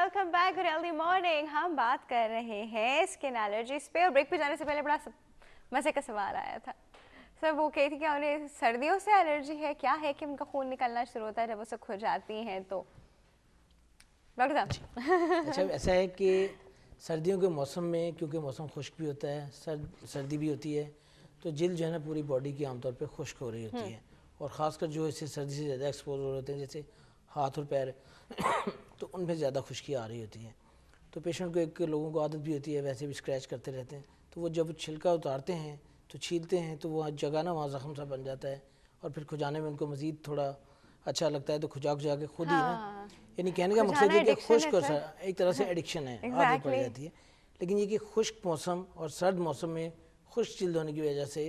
Welcome back good healthy morning. हम बात कर रहे हैं स्किन एलर्जीज पे और ब्रेक पे जाने से पहले बड़ा मजे का सवाल आया था। सर वो कही थी कि उन्हें सर्दियों से एलर्जी है, क्या है कि उनका खून निकलना शुरू होता है जब वो सब खुद जाती हैं तो डॉक्टर साहब। अच्छा ऐसा है कि सर्दियों के मौसम में क्योंकि मौसम खुश्क भी होता है, सर्दी भी होती है, तो जिल्द जो है ना पूरी बॉडी की आमतौर पे खुश्क हो रही होती है और ख़ासकर जो इससे सर्दी से ज़्यादा एक्सपोज हो रहे होते हैं जैसे हाथ और पैर तो उनमें ज़्यादा खुश्की आ रही होती है। तो पेशेंट को एक लोगों को आदत भी होती है, वैसे भी स्क्रैच करते रहते हैं, तो वो जब छिलका उतारते हैं तो छीलते हैं तो वहाँ जगह ना वहाँ ज़ख्म सा बन जाता है और फिर खुजाने में उनको मज़ीद थोड़ा अच्छा लगता है, तो खुजा खुजा के खुद ही ना, यानी कहने का मकसद है कि खुश्क और एक तरह से एडिक्शन है, आदत पड़ जाती है। लेकिन ये कि खुश्क मौसम और सर्द मौसम में खुश्क जिल्द होने की वजह से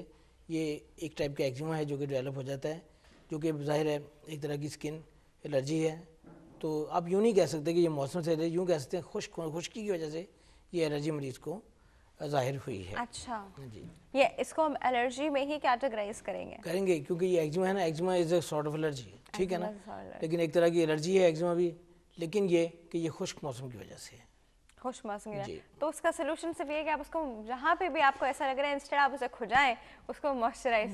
ये एक टाइप का एक्जिमा है जो कि डेवलप हो जाता है, जो कि ज़ाहिर है एक तरह की स्किन एलर्जी है। तो आप यूँ नहीं कह सकते कि ये मौसम से, यूँ कह सकते हैं खुश्की की वजह से ये एलर्जी मरीज़ को ज़ाहिर हुई है। अच्छा जी, ये इसको हम एलर्जी में ही कैटेगराइज करेंगे क्योंकि ये एक्जिमा है ना, eczema is a sort of allergy, ठीक है ना, लेकिन एक तरह की एलर्जी है एक्जिमा भी, लेकिन ये कि ये खुश्क मौसम की वजह से है। खुश मौसम है तो उसका सोल्यूशन सिर्फ ये है कि आप उसको जहाँ पे भी आपको ऐसा लग रहा है इंस्टेड आप उसे खुजाएं, उसको मॉइस्चराइज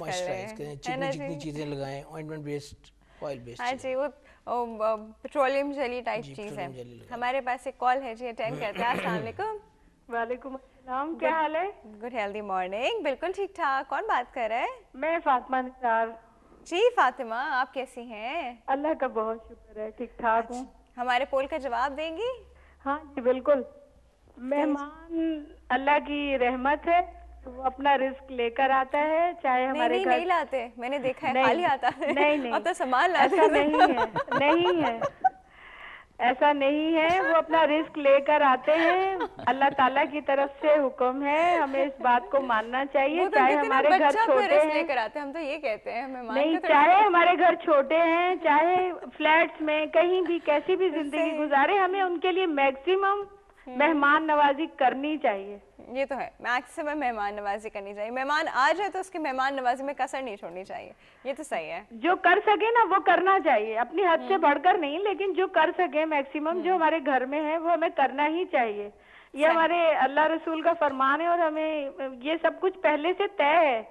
करें, चिकनी चीज़ें लगाएं, ऑइंटमेंट बेस्ड, ऑयल बेस्ड। हाँ जी, वो पेट्रोलियम जेली टाइप चीज़ है। हमारे पास एक कॉल है जी, अटेंड करते हैं। अस्सलाम वालेकुम। वालेकुम अस्सलाम, क्या हाल है? गुड हेल्दी मॉर्निंग, बिल्कुल ठीक ठाक। कौन बात कर रहा है? मैं फातिमा निसार। जी फातिमा, आप कैसी हैं? अल्लाह का बहुत शुक्र है, ठीक ठाक हूँ। हमारे पोल का जवाब देंगी? हाँ जी बिल्कुल। मेहमान अल्लाह की रहमत है, वो अपना रिस्क लेकर आता है, चाहे हमारे घर। नहीं लाते, मैंने देखा है खाली आता है। नहीं अब तो सामान लाते ऐसा नहीं है ऐसा नहीं है, वो अपना रिस्क लेकर आते हैं। अल्लाह ताला की तरफ से हुक्म है, हमें इस बात को मानना चाहिए। चाहे हमारे घर छोटे हैं, लेकर आते हैं, हम तो ये कहते हैं नहीं, चाहे हमारे घर छोटे हैं, चाहे फ्लैट्स में कहीं भी कैसी भी जिंदगी गुजारे, हमें उनके लिए मैक्सिमम मेहमान नवाजी करनी चाहिए। ये तो है, मैक्सिमम मेहमान नवाजी करनी चाहिए। मेहमान आ जाए तो उसकी मेहमान नवाजी में कसर नहीं छोड़नी चाहिए, ये तो सही है। जो कर सके ना वो करना चाहिए, अपनी हद से बढ़कर नहीं, लेकिन जो कर सके मैक्सिमम जो हमारे घर में है वो हमें करना ही चाहिए। ये हमारे अल्लाह रसूल का फरमान है और हमें ये सब कुछ पहले से तय है।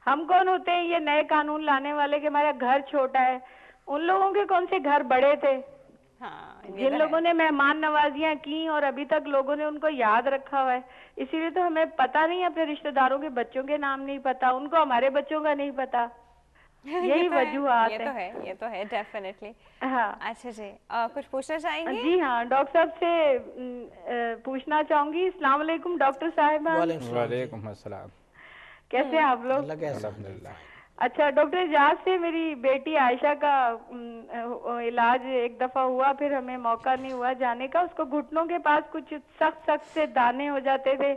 हम कौन होते हैं ये नए कानून लाने वाले कि हमारा घर छोटा है? उन लोगों के कौन से घर बड़े थे? हाँ, जिन लोगों ने मेहमान नवाजियां की और अभी तक लोगों ने उनको याद रखा हुआ है। इसीलिए तो हमें पता नहीं, अपने रिश्तेदारों के बच्चों के नाम नहीं पता, उनको हमारे बच्चों का नहीं पता। यही वजूहात है। ये तो है डेफिनेटली। हाँ अच्छा जी, कुछ पूछना चाहेंगे? जी हाँ, डॉक्टर साहब से पूछना चाहूंगी। अस्सलाम वालेकुम डॉक्टर साहिबा। वालेकुम अस्सलाम। कैसे हैं आप लोग? अल्हम्दुलिल्लाह। अच्छा डॉक्टर इजाज से मेरी बेटी आयशा का इलाज एक दफा हुआ, फिर हमें मौका नहीं हुआ जाने का। उसको घुटनों के पास कुछ सख्त से दाने हो जाते थे।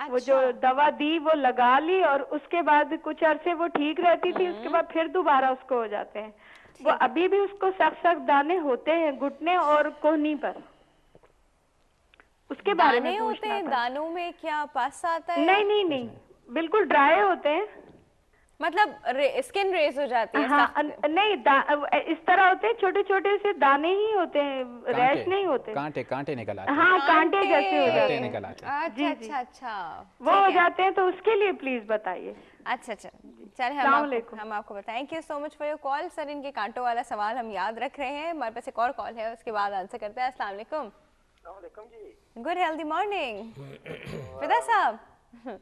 वो जो दवा दी वो लगा ली और उसके बाद कुछ अरसे वो ठीक रहती थी, उसके बाद फिर दोबारा उसको हो जाते हैं। वो अभी भी उसको सख्त दाने होते हैं घुटने और कोहनी पर। उसके बारे में होते हैं। दानों में क्या पस आता है? नहीं, बिल्कुल ड्राई होते हैं, मतलब स्किन रेज हो जाती है। हाँ, नहीं इस तरह होते हैं, छोटे छोटे से दाने ही होते हैं, रैश नहीं होते। कांटे निकल आते हैं। हाँ, कांटे जैसे हो जाते हैं, निकल आते हैं। अच्छा वो हो जाते हैं, तो उसके लिए प्लीज बताइए। अच्छा चलिए, हम आपको बताएं। Thank you so much for your call. Sir इनके कांटों वाला सवाल हम याद रख रहे हैं। हमारे पास एक और कॉल है, उसके बाद आंसर करते हैं। अस्सलाम वालेकुम। गुड हेल्दी मॉर्निंग फिदा साहब।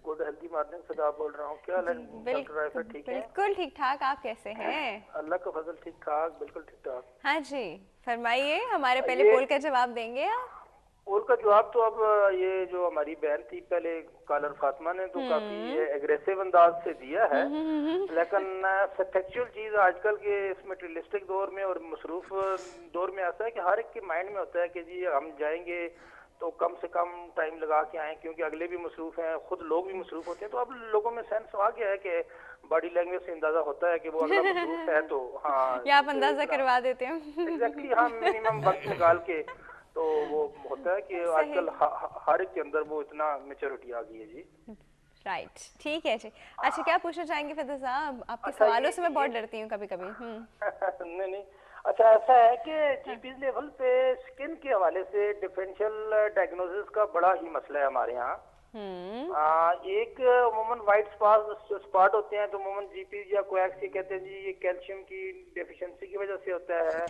गुड हेल्दी मॉर्निंग, फिदा बोल रहा हूँ। क्या हाल है डॉक्टर? ठीक है, बिल्कुल ठीक ठाक। आप कैसे हैं? अल्लाह का फजल, ठीक ठाक, बिल्कुल ठीक ठाक। हाँ जी फरमाइए, हमारे पहले पोल का जवाब देंगे आप? पोल का जवाब तो अब ये जो हमारी बहन थी पहले कॉलर फातिमा ने तो काफी एग्रेसिव अंदाज से दिया है, लेकिन फैक्चुअल चीज आजकल के इस मटेरियलिस्टिक दौर में और मसरूफ दौर में ऐसा है कि हर एक के माइंड में होता है कि जी हम जाएंगे तो कम से कम टाइम लगा के आए, क्योंकि अगले भी मसरूफ हैं, खुद लोग भी मसरूफ होते हैं। तो अब लोगों में सेंस आ गया है कि बॉडी लैंग्वेज से अंदाजा होता है कि वो अगला मसरूफ है, तो हाँ या आप अंदाजा करवा देते हैं। एग्जैक्टली, हाँ, मिनिमम वक्त निकाल के। तो वो होता है कि आजकल हर एक के अंदर वो इतना मेच्योरिटी आ गई है जी। राइट, ठीक है जी। अच्छा क्या पूछना चाहेंगे फिदा साहब? आपके सवालों से मैं बहुत डरती हूँ कभी कभी। नहीं, अच्छा, ऐसा है कि जीपी लेवल पे स्किन के हवाले से डिफरेंशियल डायग्नोसिस का बड़ा ही मसला है हमारे यहाँ। एक अमूमन वाइट स्पॉट होते हैं तो अमूमन जीपी या कोएक्स ये कहते हैं जी ये कैल्शियम की डेफिशिएंसी की वजह से होता है,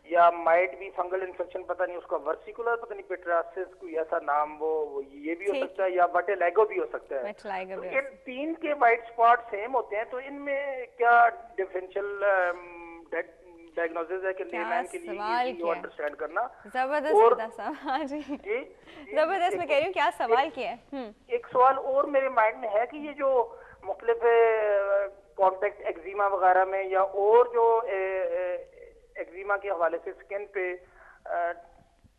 या माइट भी फंगल इन्फेक्शन, पता नहीं उसका वर्सिकुलर, पता नहीं पेट्रासिस कोई ऐसा नाम, वो ये भी हो सकता है, या बटेलाइगो भी हो सकता है। तो इन तीन के वाइट स्पॉट सेम होते हैं, तो इनमें क्या डिफरेंशियल डायग्नोसिस है कि लेमैन के लिए ये अंडरस्टैंड करना? जबरदस्त सवाल जी, जबरदस्त। मैं कह रही हूँ क्या सवाल किया है। एक सवाल और मेरे माइंड में है कि ये जो मुख्तलिफ कॉन्टैक्ट एक्जिमा वगैरह में या और जो एक्जिमा के हवाले से स्किन पे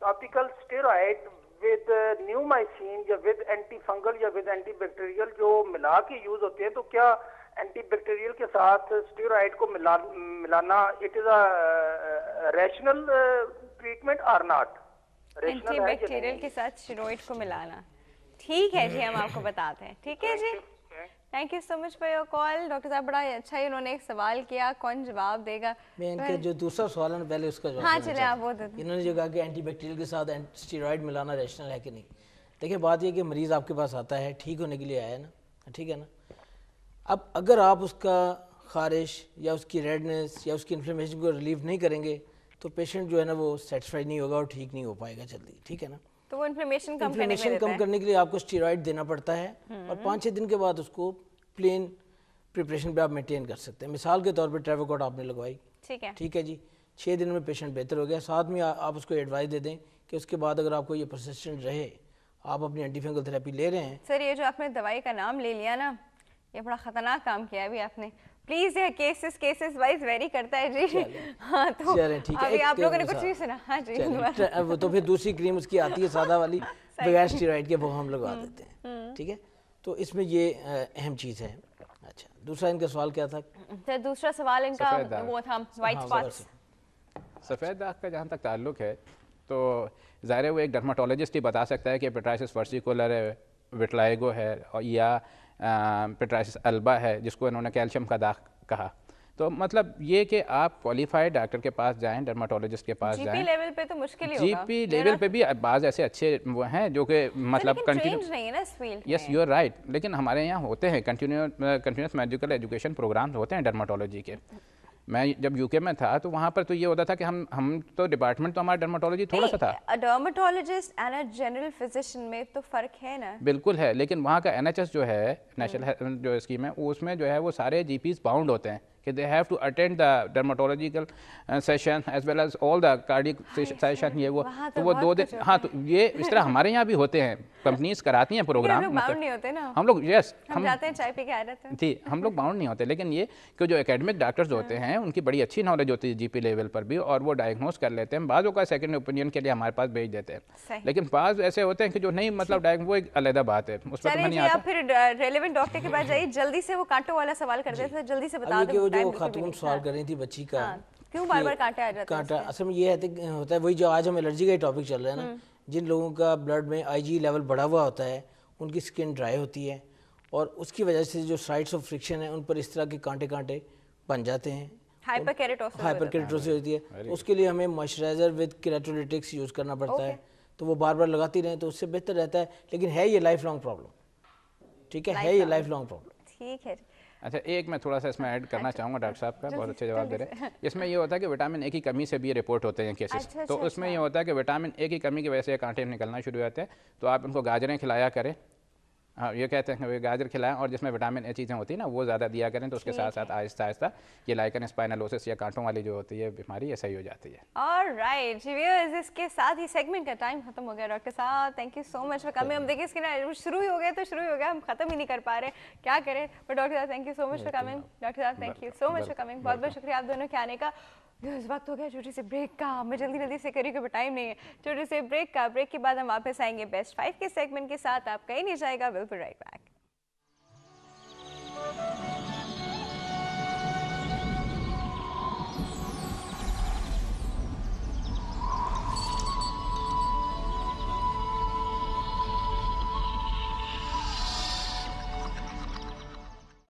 टॉपिकल स्टेरॉइड विद न्यूमाइसिन या विद एंटी फंगल या विद एंटी बैक्टीरियल जो मिला के यूज होते हैं, तो क्या एंटीबैक्टीरियल के साथ स्टेरॉइड को मिलाना it is a rational treatment और नॉट? एंटीबैक्टीरियल के साथ स्टेरॉइड को मिलाना, ठीक है जी, हम आपको बताते हैं। ठीक है जी, thank you so much for your call. Doctor साहब बड़ा अच्छा ही उन्होंने एक सवाल किया, कौन जवाब देगा? मैं इनके जो दूसरा सवाल है पहले उसका जवाब। हाँ चले आप वो दे दें। इन्होंने जो कहा कि एंटीबैक्टीरियल के साथ स्टेरॉइड मिलाना रैशनल है कि नहीं। देखिए बात ये कि मरीज़ आपके पास आता है, ठीक होने के लिए आया है ना, ठीक है ना। अब अगर आप उसका खारिश या उसकी रेडनेस या उसकी इन्फ्लेमेशन को रिलीव नहीं करेंगे तो पेशेंट जो है ना वो सेटिस्फाइड नहीं होगा और ठीक नहीं हो पाएगा जल्दी, ठीक है ना। तो वो इन्फ्लेमेशन कम करने के लिए आपको स्टेरॉइड देना पड़ता है और 5-6 दिन के बाद उसको प्लेन प्रिपरेशन पे आप मेंटेन कर सकते हैं। मिसाल के तौर पे ट्रेवोकोट आपने लगवाई, ठीक है जी, 6 दिन में पेशेंट बेहतर हो गया। साथ में आप उसको एडवाइस दे दें कि उसके बाद अगर आपको ये परसिस्टेंट रहे, आप अपनी एंटीफंगल थेरेपी ले रहे हैं। सर ये जो आपने दवाई का नाम ले लिया ना, ये बड़ा खतरनाक काम किया अभी आपने। प्लीज ये केसेस वाइज वेरी करता है जी। हाँ तो ठीक है, अभी आप लोगों ने कुछ नहीं सुना। हाँ जी, वो तो फिर दूसरी क्रीम उसकी आती है सादा वाली बगैर स्टेरॉइड के, वो हम लगवा देते हैं, ठीक है। तो इसमें ये अहम चीज़ है। अच्छा, दूसरा इनका सवाल क्या था? सर दूसरा सवाल इनका वो था वाइट स्पॉट्स। सफ़ेद दाग का जहाँ तक ताल्लुक है तो ज़ाहिर है वो एक डर्माटोलॉजिस्ट ही बता सकता है कि पेट्राइसिस वर्सिकुलर है, विटलाइगो है, और या पेट्राइसिस अल्बा है जिसको इन्होंने कैल्शियम का दाग कहा। तो मतलब ये कि आप क्वालिफाइड डॉक्टर के पास जाएं, डर्माटोलॉजिस्ट के पास जाएं। जीपी लेवल पे तो मुश्किल ही होगा। जीपी लेवल पे भी बाज़ ऐसे अच्छे वो हैं जो कि मतलब कंटिन्यू नहीं है ना इस फील्ड में। यस यू आर राइट, लेकिन हमारे यहाँ होते हैं कंटिन्यूस मेडिकल एजुकेशन प्रोग्राम होते हैं डर्माटोलॉजी के। मैं जब यूके में था तो वहाँ पर तो ये होता था कि हम तो डिपार्टमेंट तो हमारा डर्माटोलॉजी थोड़ा सा था। Dermatologist and a general physician में तो फ़र्क है ना? बिल्कुल है, लेकिन वहाँ का NHS जो है नेशनल जो स्कीम है उसमें जो है वो सारे GPs बाउंड होते हैं कि they have to attend the dermatological session as well as all the cardiac session, ये वो तो वो 2 दिन। हाँ तो ये इस तरह हमारे यहाँ भी होते हैं, कंपनीज कराती हैं प्रोग्राम। हम लोग यस हम जाते हैं चाय पी के आ जाते हैं। जी, हम लोग बाउंड नहीं होते, लेकिन ये कि जो एकेडमिक डॉक्टर्स होते हैं उनकी बड़ी अच्छी नॉलेज होती है जीपी लेवल पर भी, और वो डायग्नोज कर लेते हैं। बाज़ों का सेकंड ओपिनियन के लिए हमारे पास भेज देते हैं, लेकिन बाज़ ऐसे होते हैं कि जो नहीं मतलब वो एक अलग बात है, उस पर नहीं आता। फिर रेलेवेंट डॉक्टर के पास जाइए, जल्दी से वो कांटों वाला सवाल कर देते हैं, जल्दी से बता दो। जो खातून सवाल कर रही थी बच्ची का, क्यों बार-बार कांटे आ जाते हैं? कांटा असल में ये होता है वही जो आज हम एलर्जी का टॉपिक चल रहा है ना, जिन लोगों का ब्लड में IgE लेवल बढ़ा हुआ होता है उनकी स्किन ड्राई होती है और उसकी वजह से जो साइट्स ऑफ फ्रिक्शन है उन पर इस तरह के कांटे बन जाते हैं, हाइपरकेरेटोसिस होती है। उसके लिए हमें मॉइस्चराइजर विद केराटोलिटिक्स यूज़ करना पड़ता है, तो वो बार बार लगाती रहें तो उससे बेहतर रहता है। लेकिन है ये लाइफ लॉन्ग प्रॉब्लम, ठीक है ये लाइफ लॉन्ग प्रॉब्लम। ठीक है। अच्छा, एक मैं थोड़ा सा इसमें ऐड करना चाहूँगा, डॉक्टर साहब का बहुत अच्छे जवाब दे रहे हैं। इसमें ये होता है कि विटामिन A की कमी से भी ये रिपोर्ट होते हैं केसेस। तो उसमें ये होता है कि विटामिन A की कमी की वजह से कांटे निकलना शुरू होते हैं, तो आप उनको गाजरें खिलाया करें। हाँ, ये कहते हैं कि गाजर खिलाएं और जिसमें विटामिन A चीज़ें होती हैं ना वो ज़्यादा दिया करें, तो उसके साथ साथ आहिस्ता आहिस्ता ये लाइकन स्पाइनलोसिस या कांटों वाली जो होती है बीमारी, ये सही हो जाती है। ऑलराइट व्यूअर्स, इसके साथ ही सेगमेंट का टाइम खत्म हो गया। डॉक्टर साहब thank you so much for coming. हम देखिए इसके ना शुरू ही हो गया तो शुरू ही हो गया, हम खत्म ही नहीं कर पा रहे, क्या करें। बट डॉक्टर साहब thank you so much for coming. Doctor साहब thank you so much for coming, बहुत बहुत शुक्रिया आप दोनों के आने का। इस वक्त हो गया छोटी सी ब्रेक का, मैं जल्दी से करी क्योंकि टाइम नहीं है। छोटी सी ब्रेक के बाद हम वापस आएंगे बेस्ट 5 के सेगमेंट के साथ। आप कहीं नहीं जाएगा, विल बी राइट बैक।